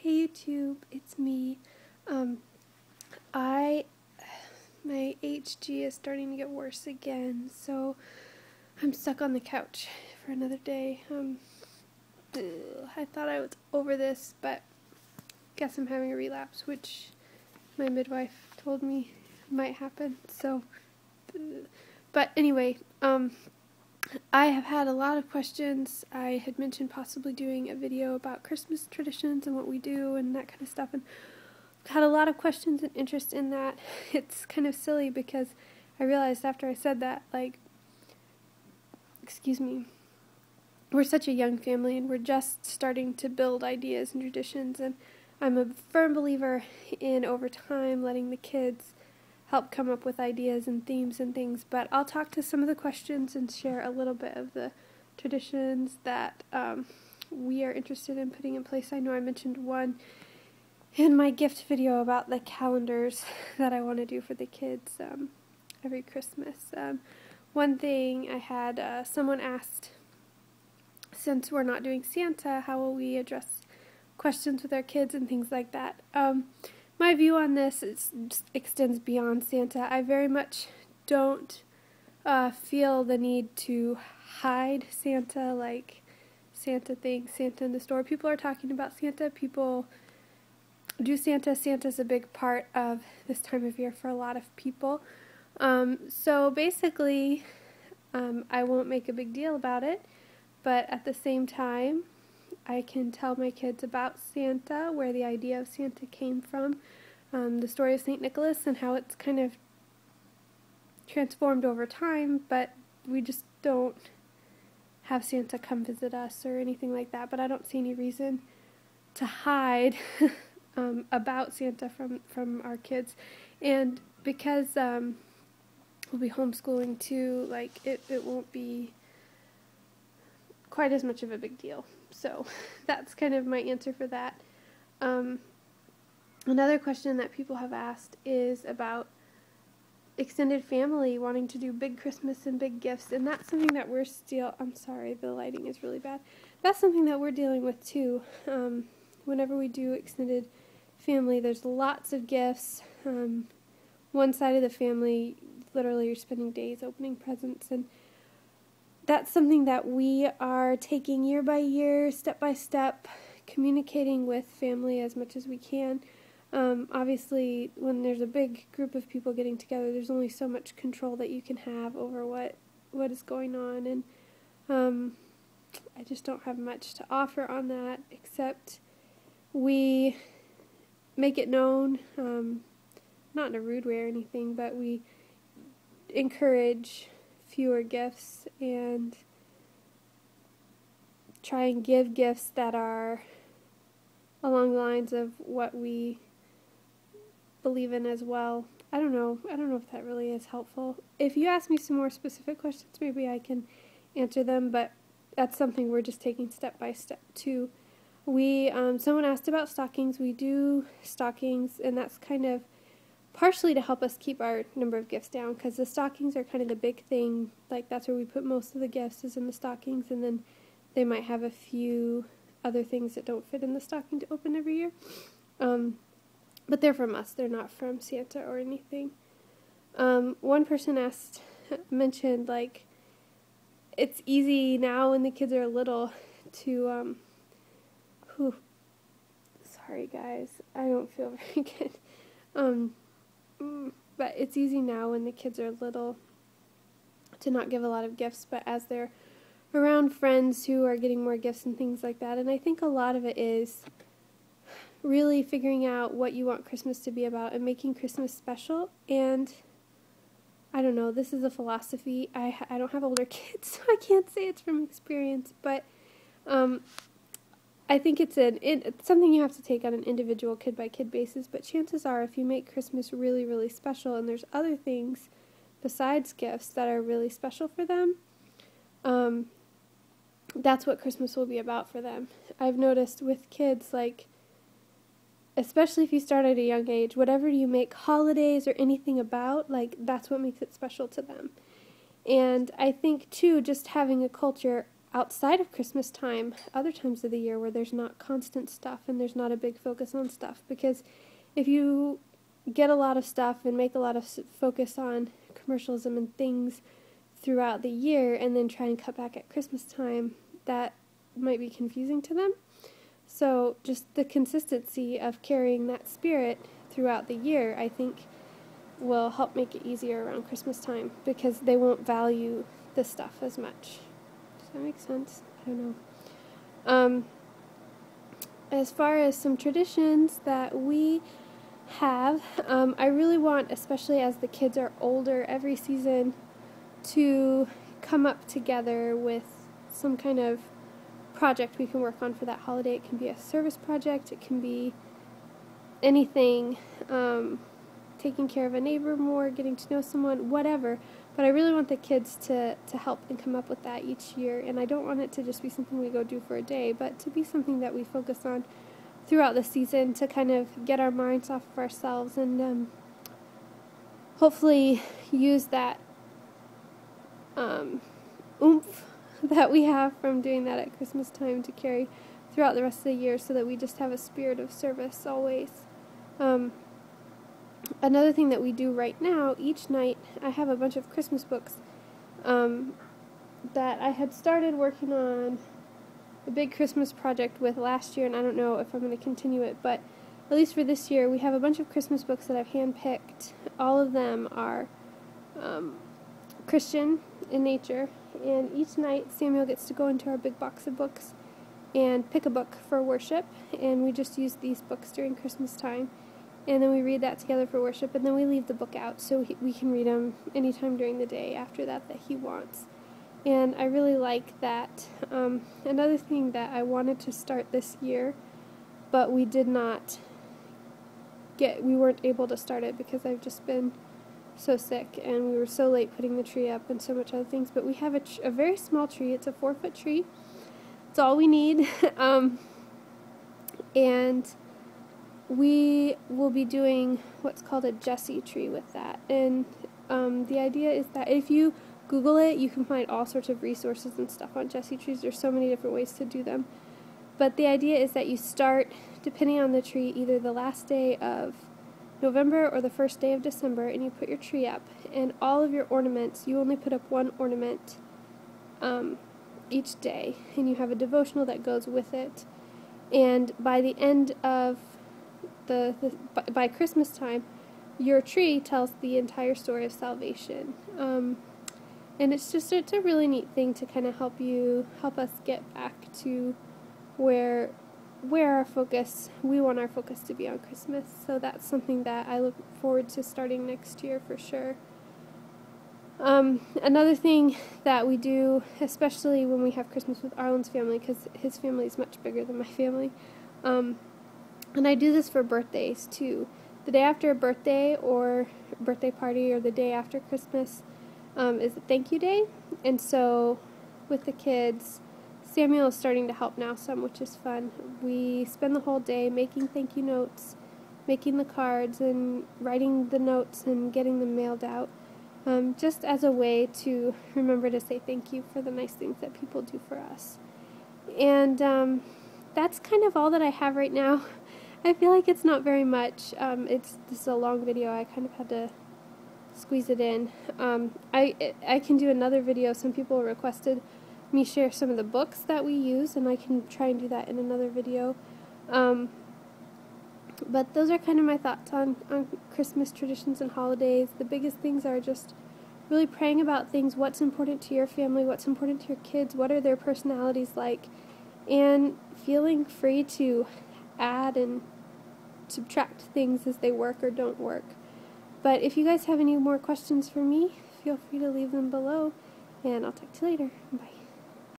Hey YouTube, it's me. Um, I my HG is starting to get worse again, so I'm stuck on the couch for another day. I thought I was over this, but guess I'm having a relapse, which my midwife told me might happen. So, but anyway, I have had a lot of questions. I had mentioned possibly doing a video about Christmas traditions and what we do and that kind of stuff, and had a lot of questions and interest in that. It's kind of silly because I realized after I said that, we're such a young family and we're just starting to build ideas and traditions, and I'm a firm believer in over time letting the kids help come up with ideas and themes and things, but I'll talk to some of the questions and share a little bit of the traditions that we are interested in putting in place. I know I mentioned one in my gift video about the calendars that I want to do for the kids every Christmas. One thing I had, someone asked, since we're not doing Santa, how will we address questions with our kids and things like that? My view on this extends beyond Santa. I very much don't feel the need to hide Santa, like Santa things, Santa in the store. People are talking about Santa. People do Santa. Santa's a big part of this time of year for a lot of people. So basically, I won't make a big deal about it, but at the same time, I can tell my kids about Santa, where the idea of Santa came from, the story of St. Nicholas and how it's kind of transformed over time, but we just don't have Santa come visit us or anything like that. But I don't see any reason to hide about Santa from our kids. And because we'll be homeschooling too, it won't be quite as much of a big deal. So that's kind of my answer for that. Another question that people have asked is about extended family wanting to do big Christmas and big gifts, and that's something that we're still, I'm sorry, the lighting is really bad. That's something that we're dealing with too. Whenever we do extended family, there's lots of gifts. One side of the family, literally you're spending days opening presents, and that's something that we are taking year by year, step by step, communicating with family as much as we can. Obviously, when there's a big group of people getting together, there's only so much control that you can have over what is going on, and I just don't have much to offer on that, except we make it known, not in a rude way or anything, but we encourage fewer gifts and try and give gifts that are along the lines of what we believe in as well. I don't know if that really is helpful. If you ask me some more specific questions, maybe I can answer them, but that's something we're just taking step by step too. Someone asked about stockings. We do stockings, and that's kind of partially to help us keep our number of gifts down, because the stockings are kind of the big thing. Like, that's where we put most of the gifts, is in the stockings, and then they might have a few other things that don't fit in the stocking to open every year. But they're from us. They're not from Santa or anything. One person mentioned, it's easy now when the kids are little to, sorry guys, I don't feel very good. But it's easy now when the kids are little to not give a lot of gifts, but as they're around friends who are getting more gifts and things like that, and I think a lot of it is really figuring out what you want Christmas to be about and making Christmas special. And I don't know, this is a philosophy. I don't have older kids, so I can't say it's from experience, but I think it's something you have to take on an individual kid-by-kid basis, but chances are if you make Christmas really, really special and there's other things besides gifts that are really special for them, that's what Christmas will be about for them. I've noticed with kids, especially if you start at a young age, whatever you make holidays or anything about, that's what makes it special to them. And I think, too, just having a culture outside of Christmas time, other times of the year where there's not constant stuff and there's not a big focus on stuff. Because if you get a lot of stuff and make a lot of focus on commercialism and things throughout the year and then try and cut back at Christmas time, that might be confusing to them. So just the consistency of carrying that spirit throughout the year, I think, will help make it easier around Christmas time, because they won't value the stuff as much. Does that make sense? I don't know. As far as some traditions that we have, I really want, especially as the kids are older, every season to come up together with some kind of project we can work on for that holiday. It can be a service project, it can be anything, taking care of a neighbor more, getting to know someone, whatever. But I really want the kids to help and come up with that each year, and I don't want it to just be something we go do for a day, but to be something that we focus on throughout the season to kind of get our minds off of ourselves and hopefully use that oomph that we have from doing that at Christmas time to carry throughout the rest of the year, so that we just have a spirit of service always. Another thing that we do right now, each night, I have a bunch of Christmas books that I had started working on a big Christmas project with last year, and I don't know if I'm going to continue it, but at least for this year, we have a bunch of Christmas books that I've handpicked. All of them are Christian in nature, and each night Samuel gets to go into our big box of books and pick a book for worship, and we just use these books during Christmas time, and then we read that together for worship, and then we leave the book out so we can read them anytime during the day after that he wants. And I really like that. Another thing that I wanted to start this year, but we weren't able to start it because I've just been so sick, and we were so late putting the tree up and so much other things, but we have a very small tree. It's a 4-foot tree. It's all we need. And we will be doing what's called a Jesse tree with that. And the idea is that if you Google it, you can find all sorts of resources and stuff on Jesse trees. There's so many different ways to do them. But the idea is that you start, depending on the tree, either the last day of November or the first day of December, and you put your tree up, and all of your ornaments, you only put up one ornament each day, and you have a devotional that goes with it. And by the end of by Christmas time, your tree tells the entire story of salvation. And it's a really neat thing to kind of help us get back to where we want our focus to be on Christmas. So that's something that I look forward to starting next year for sure. Another thing that we do, especially when we have Christmas with Arlen's family, because his family is much bigger than my family, and I do this for birthdays too. The day after a birthday or birthday party, or the day after Christmas, is a thank you day. And so with the kids, Samuel is starting to help now some, which is fun. We spend the whole day making thank you notes, making the cards and writing the notes and getting them mailed out, just as a way to remember to say thank you for the nice things that people do for us. And that's kind of all that I have right now. I feel like it's not very much. This is a long video. I kind of had to squeeze it in. I can do another video. Some people requested me share some of the books that we use, and I can try and do that in another video. But those are kind of my thoughts on Christmas traditions and holidays. The biggest things are just really praying about things. What's important to your family? What's important to your kids? What are their personalities like? And feeling free to add and subtract things as they work or don't work. But if you guys have any more questions for me, feel free to leave them below, and I'll talk to you later. Bye.